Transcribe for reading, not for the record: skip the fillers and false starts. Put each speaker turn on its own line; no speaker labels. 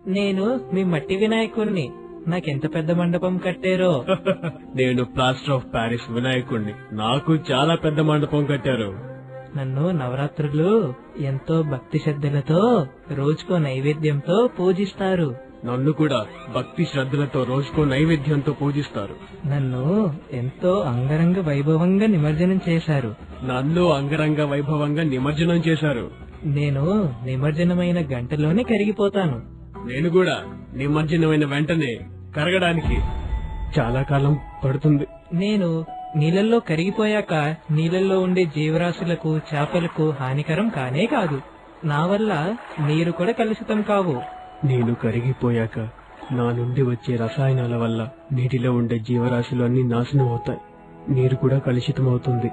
నేను మీ మట్టి వినాయకుణ్ణి. నాకెంత పెద్ద మండపం కట్టారో.
నేను ప్లాస్టర్ ఆఫ్ ప్యారిస్ వినాయకుణ్ణి. నాకు చాలా పెద్ద మండపం కట్టారు.
నన్ను నవరాత్రులు ఎంతో భక్తి శ్రద్ధలతో రోజుకో నైవేద్యంతో పూజిస్తారు.
నన్ను కూడా భక్తి శ్రద్ధలతో రోజుకో నైవేద్యంతో పూజిస్తారు.
నన్ను ఎంతో అంగరంగ వైభవంగా నిమజ్జనం చేశారు.
నన్ను అంగరంగ వైభవంగా నిమజ్జనం చేశారు.
నేను నిమజ్జనమైన గంటలోనే కరిగిపోతాను.
నేను కూడా నిమజ్జనమైన వెంటనే కరగడానికి చాలా కాలం పడుతుంది.
నేను నీళ్ళల్లో కరిగిపోయాక నీళ్ళల్లో ఉండే జీవరాశులకు చేపలకు హానికరం కానే కాదు. నా వల్ల నీరు కూడా కలుషితం కావు.
నేను కరిగిపోయాక నా నుండి వచ్చే రసాయనాల వల్ల నీటిలో ఉండే జీవరాశులు అన్ని నాశనం అవుతాయి. నీరు కూడా కలుషితం అవుతుంది.